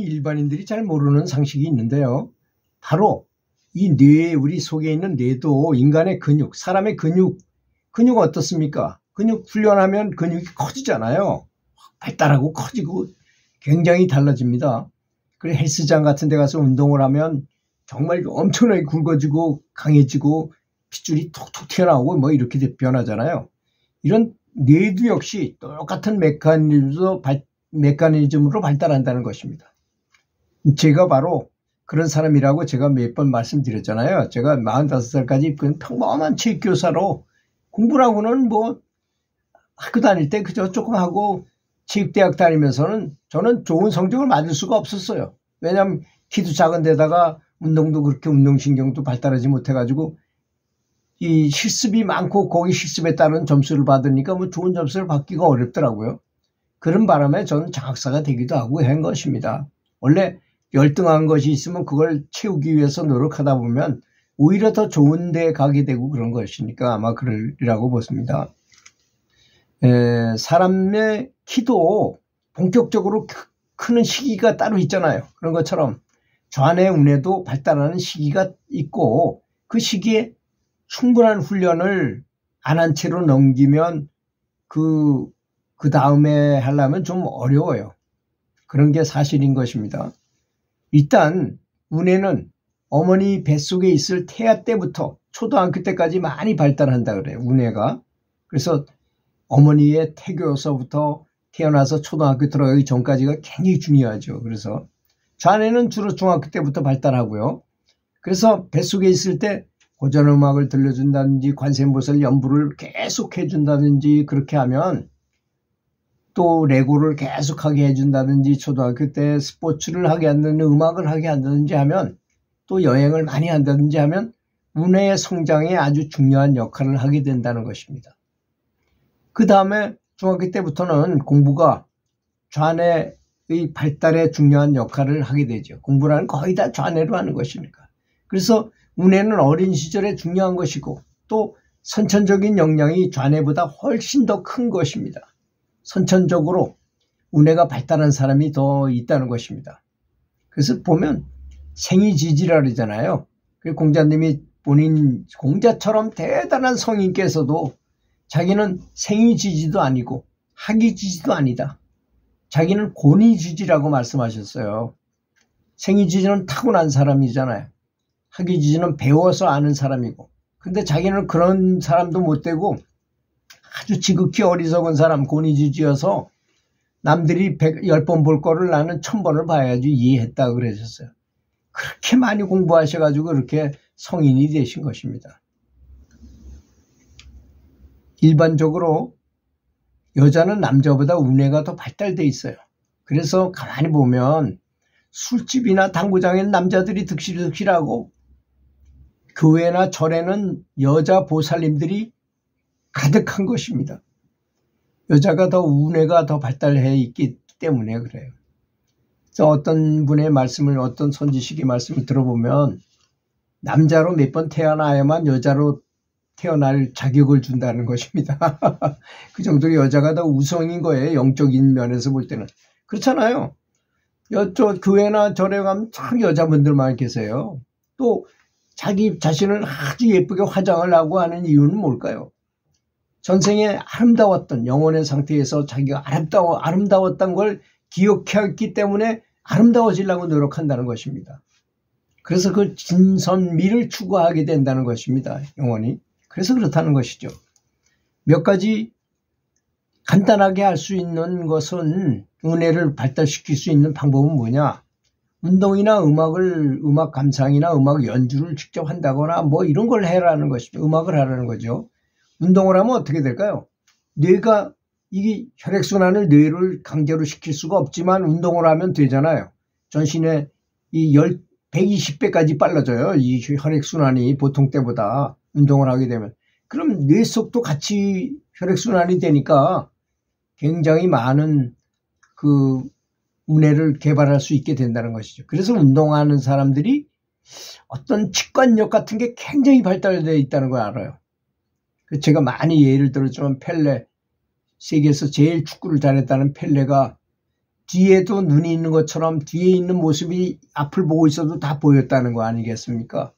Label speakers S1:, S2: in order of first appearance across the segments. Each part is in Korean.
S1: 일반인들이 잘 모르는 상식이 있는데요. 바로 이 뇌, 우리 속에 있는 뇌도 인간의 근육, 사람의 근육 어떻습니까? 근육 훈련하면 근육이 커지잖아요. 발달하고 커지고 굉장히 달라집니다. 그리고 헬스장 같은 데 가서 운동을 하면 정말 엄청나게 굵어지고 강해지고 핏줄이 톡톡 튀어나오고 뭐 이렇게 변하잖아요. 이런 뇌도 역시 똑같은 메커니즘으로 발달한다는 것입니다. 제가 바로 그런 사람이라고 제가 몇 번 말씀드렸잖아요. 제가 45살까지 평범한 체육교사로 공부라고는 뭐 학교 다닐 때 그저 조금 하고 체육대학 다니면서는 저는 좋은 성적을 받을 수가 없었어요. 왜냐하면 키도 작은 데다가 운동도 그렇게 운동신경도 발달하지 못해가지고 이 실습이 많고 거기 실습에 따른 점수를 받으니까 뭐 좋은 점수를 받기가 어렵더라고요. 그런 바람에 저는 장학사가 되기도 하고 한 것입니다. 원래 열등한 것이 있으면 그걸 채우기 위해서 노력하다 보면 오히려 더 좋은 데 가게 되고 그런 것이니까 아마 그러리라고 보십니다. 사람의 키도 본격적으로 크는 시기가 따로 있잖아요. 그런 것처럼 좌뇌 우뇌도 발달하는 시기가 있고 그 시기에 충분한 훈련을 안 한 채로 넘기면 그 다음에 하려면 좀 어려워요. 그런 게 사실인 것입니다. 일단 우뇌는 어머니 뱃속에 있을 태아 때부터 초등학교 때까지 많이 발달한다 그래요. 우뇌가. 그래서 어머니의 태교서부터 태어나서 초등학교 들어가기 전까지가 굉장히 중요하죠. 그래서 좌뇌는 주로 중학교 때부터 발달하고요. 그래서 뱃속에 있을 때 고전음악을 들려준다든지 관세음보살 연부를 계속 해준다든지 그렇게 하면 또 레고를 계속하게 해준다든지 초등학교 때 스포츠를 하게 한다든지 음악을 하게 한다든지 하면 또 여행을 많이 한다든지 하면 우뇌의 성장에 아주 중요한 역할을 하게 된다는 것입니다. 그 다음에 중학교 때부터는 공부가 좌뇌의 발달에 중요한 역할을 하게 되죠. 공부라는 거의 다 좌뇌로 하는 것이니까. 그래서 우뇌는 어린 시절에 중요한 것이고 또 선천적인 역량이 좌뇌보다 훨씬 더 큰 것입니다. 선천적으로 우뇌가 발달한 사람이 더 있다는 것입니다. 그래서 보면 생이지지라 그러잖아요. 공자님이 본인 공자처럼 대단한 성인께서도 자기는 생이지지도 아니고 학이지지도 아니다. 자기는 곤이지지라고 말씀하셨어요. 생이지지는 타고난 사람이잖아요. 학이지지는 배워서 아는 사람이고. 근데 자기는 그런 사람도 못 되고 아주 지극히 어리석은 사람 곤이지지여서 남들이 10번 볼 거를 나는 1000번을 봐야지 이해했다고 그러셨어요. 그렇게 많이 공부하셔가지고 그렇게 성인이 되신 것입니다. 일반적으로 여자는 남자보다 우뇌가 더 발달돼 있어요. 그래서 가만히 보면 술집이나 당구장에는 남자들이 득실득실하고 교회나 절에는 여자 보살님들이 가득한 것입니다. 여자가 더 우뇌가 더 발달해 있기 때문에 그래요. 어떤 분의 말씀을 어떤 선지식의 말씀을 들어보면 남자로 몇 번 태어나야만 여자로 태어날 자격을 준다는 것입니다. 그 정도로 여자가 더 우성인 거예요. 영적인 면에서 볼 때는. 그렇잖아요. 저 교회나 절에 가면 참 여자분들만 계세요. 또 자기 자신을 아주 예쁘게 화장을 하고 하는 이유는 뭘까요? 전생에 아름다웠던 영혼의 상태에서 자기가 아름다웠던 걸 기억했기 때문에 아름다워지려고 노력한다는 것입니다. 그래서 그 진선미를 추구하게 된다는 것입니다. 영혼이. 그래서 그렇다는 것이죠. 몇 가지 간단하게 할 수 있는 것은 은혜를 발달시킬 수 있는 방법은 뭐냐? 운동이나 음악 감상이나 음악 연주를 직접 한다거나 뭐 이런 걸 해라는 것입니다. 음악을 하라는 거죠. 운동을 하면 어떻게 될까요? 뇌가 이게 혈액순환을 뇌를 강제로 시킬 수가 없지만 운동을 하면 되잖아요. 전신에 120배까지 빨라져요. 이 혈액순환이 보통 때보다 운동을 하게 되면. 그럼 뇌 속도 같이 혈액순환이 되니까 굉장히 많은 그 우뇌를 개발할 수 있게 된다는 것이죠. 그래서 운동하는 사람들이 어떤 직관력 같은 게 굉장히 발달되어 있다는 걸 알아요. 제가 많이 예를 들었지만 펠레, 세계에서 제일 축구를 잘했다는 펠레가 뒤에도 눈이 있는 것처럼 뒤에 있는 모습이 앞을 보고 있어도 다 보였다는 거 아니겠습니까?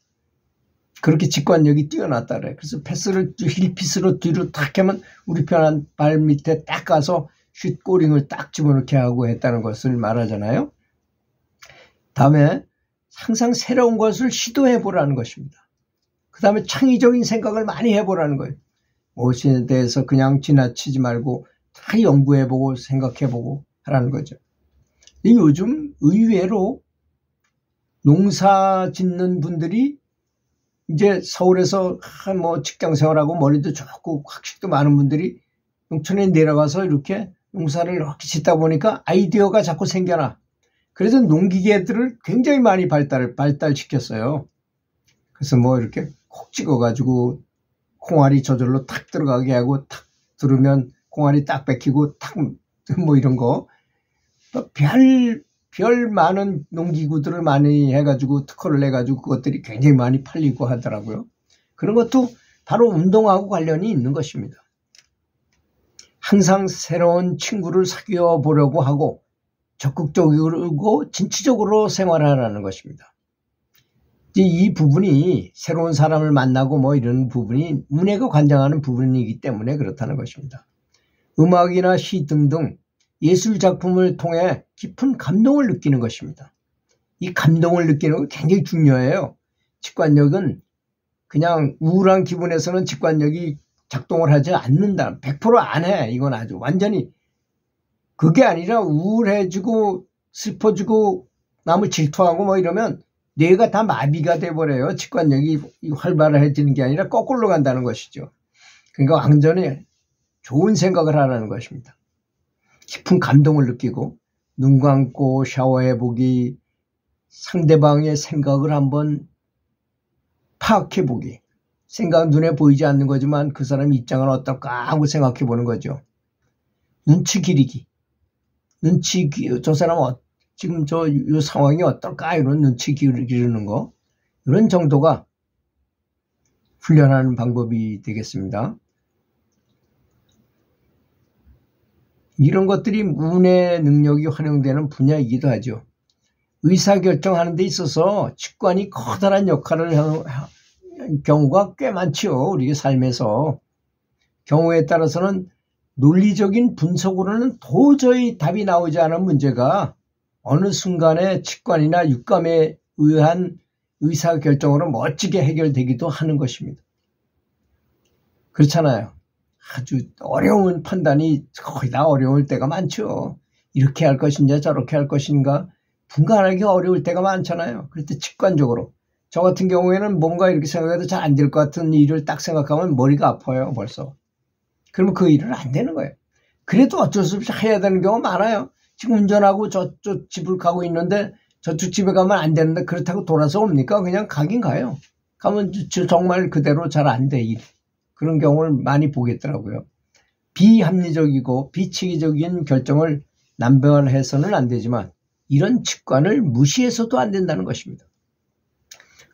S1: 그렇게 직관력이 뛰어났다 그래. 그래서 패스를 힐핏으로 뒤로 탁 하면 우리 편 발 밑에 딱 가서 슛 꼬링을 딱 집어넣게 하고 했다는 것을 말하잖아요. 다음에 항상 새로운 것을 시도해 보라는 것입니다. 그 다음에 창의적인 생각을 많이 해보라는 거예요. 무엇에 대해서 그냥 지나치지 말고 다 연구해보고 생각해보고 하라는 거죠. 요즘 의외로 농사 짓는 분들이 이제 서울에서 뭐 직장 생활하고 머리도 좋고 학식도 많은 분들이 농촌에 내려가서 이렇게 농사를 이렇게 짓다 보니까 아이디어가 자꾸 생겨나. 그래서 농기계들을 굉장히 많이 발달시켰어요. 그래서 뭐 이렇게 콕 찍어가지고 콩알이 저절로 탁 들어가게 하고 탁 들으면 콩알이 딱 뺏기고 탁 뭐 이런 거. 별 많은 농기구들을 많이 해가지고 특허를 내가지고 그것들이 굉장히 많이 팔리고 하더라고요. 그런 것도 바로 운동하고 관련이 있는 것입니다. 항상 새로운 친구를 사귀어 보려고 하고 적극적이고 진취적으로 생활하라는 것입니다. 이 부분이 새로운 사람을 만나고 뭐 이런 부분이 운에가 관장하는 부분이기 때문에 그렇다는 것입니다. 음악이나 시 등등 예술 작품을 통해 깊은 감동을 느끼는 것입니다. 이 감동을 느끼는 건 굉장히 중요해요. 직관력은 그냥 우울한 기분에서는 직관력이 작동을 하지 않는다. 100% 안 해. 이건 아주 완전히 그게 아니라 우울해지고 슬퍼지고 남을 질투하고 뭐 이러면 뇌가 다 마비가 돼버려요. 직관력이 활발해지는 게 아니라 거꾸로 간다는 것이죠. 그러니까 완전히 좋은 생각을 하라는 것입니다. 깊은 감동을 느끼고 눈 감고 샤워해보기, 상대방의 생각을 한번 파악해보기. 생각 눈에 보이지 않는 거지만 그 사람 입장은 어떨까 하고 생각해보는 거죠. 눈치 기리기. 저 사람 지금 이 상황이 어떨까 이런 눈치 기르는 거. 이런 정도가 훈련하는 방법이 되겠습니다. 이런 것들이 운의 능력이 활용되는 분야이기도 하죠. 의사결정하는 데 있어서 직관이 커다란 역할을 하는 경우가 꽤 많죠. 우리 삶에서. 경우에 따라서는 논리적인 분석으로는 도저히 답이 나오지 않은 문제가 어느 순간에 직관이나 육감에 의한 의사결정으로 멋지게 해결되기도 하는 것입니다. 그렇잖아요. 아주 어려운 판단이 거의 다 어려울 때가 많죠. 이렇게 할 것인가 저렇게 할 것인가 분간하기 어려울 때가 많잖아요. 그럴 때 직관적으로 저 같은 경우에는 뭔가 이렇게 생각해도 잘 안 될 것 같은 일을 딱 생각하면 머리가 아파요 벌써. 그러면 그 일은 안 되는 거예요. 그래도 어쩔 수 없이 해야 되는 경우가 많아요. 지금 운전하고 저쪽 집을 가고 있는데 저쪽 집에 가면 안 되는데 그렇다고 돌아서 옵니까? 그냥 가긴 가요. 가면 정말 그대로 잘 안 돼. 그런 경우를 많이 보겠더라고요. 비합리적이고 비체계적인 결정을 남발해서는 안 되지만 이런 직관을 무시해서도 안 된다는 것입니다.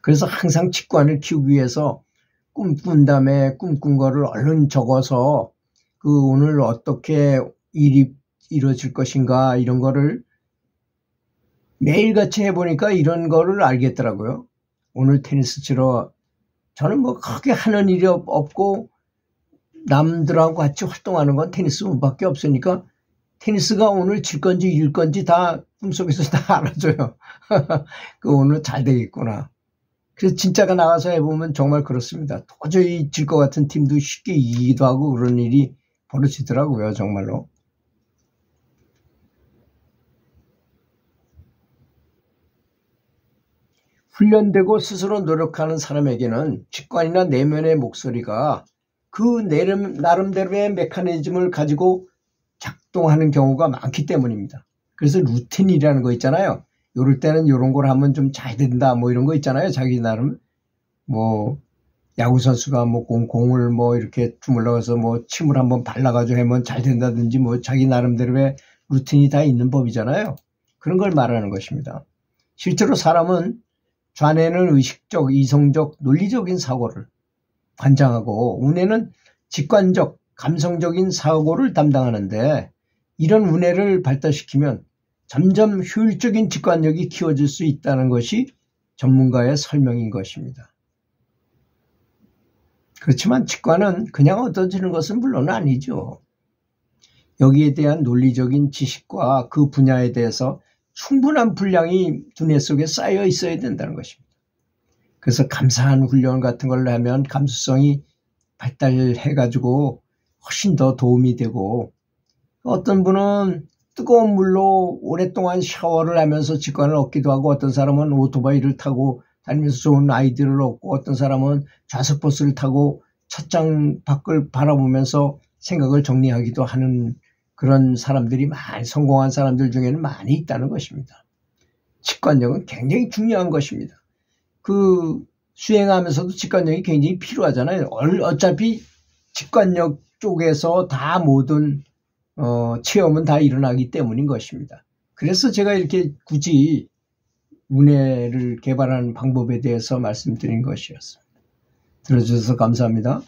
S1: 그래서 항상 직관을 키우기 위해서 꿈꾼 다음에 꿈꾼 거를 얼른 적어서 그 오늘 어떻게 일이 이루어질 것인가 이런 거를 매일같이 해보니까 이런 거를 알겠더라고요. 오늘 테니스 치러 저는 뭐 크게 하는 일이 없고 남들하고 같이 활동하는 건 테니스밖에 없으니까 테니스가 오늘 질 건지 이길 건지 다 꿈속에서 다 알아줘요. 그 오늘 잘 되겠구나. 그래서 진짜가 나가서 해보면 정말 그렇습니다. 도저히 질 것 같은 팀도 쉽게 이기기도 하고 그런 일이 벌어지더라고요. 정말로. 훈련되고 스스로 노력하는 사람에게는 직관이나 내면의 목소리가 그 나름대로의 메커니즘을 가지고 작동하는 경우가 많기 때문입니다. 그래서 루틴이라는 거 있잖아요. 요럴 때는 이런 걸 하면 좀 잘 된다 뭐 이런 거 있잖아요. 자기 나름 뭐 야구 선수가 뭐 공을 뭐 이렇게 주물러가서 뭐 침을 한번 발라가지고 하면 잘 된다든지 뭐 자기 나름대로의 루틴이 다 있는 법이잖아요. 그런 걸 말하는 것입니다. 실제로 사람은 좌뇌는 의식적, 이성적, 논리적인 사고를 관장하고 우뇌는 직관적, 감성적인 사고를 담당하는데 이런 우뇌를 발달시키면 점점 효율적인 직관력이 키워질 수 있다는 것이 전문가의 설명인 것입니다. 그렇지만 직관은 그냥 얻어지는 것은 물론 아니죠. 여기에 대한 논리적인 지식과 그 분야에 대해서 충분한 분량이 두뇌 속에 쌓여 있어야 된다는 것입니다. 그래서 감사한 훈련 같은 걸 하면 감수성이 발달해가지고 훨씬 더 도움이 되고, 어떤 분은 뜨거운 물로 오랫동안 샤워를 하면서 직관을 얻기도 하고, 어떤 사람은 오토바이를 타고 다니면서 좋은 아이디어를 얻고, 어떤 사람은 좌석버스를 타고 찻장 밖을 바라보면서 생각을 정리하기도 하는 그런 사람들이 많이, 성공한 사람들 중에는 많이 있다는 것입니다. 직관력은 굉장히 중요한 것입니다. 수행하면서도 직관력이 굉장히 필요하잖아요. 어차피 직관력 쪽에서 다 모든 체험은 다 일어나기 때문인 것입니다. 그래서 제가 이렇게 굳이 운해를 개발하는 방법에 대해서 말씀드린 것이었습니다. 들어주셔서 감사합니다.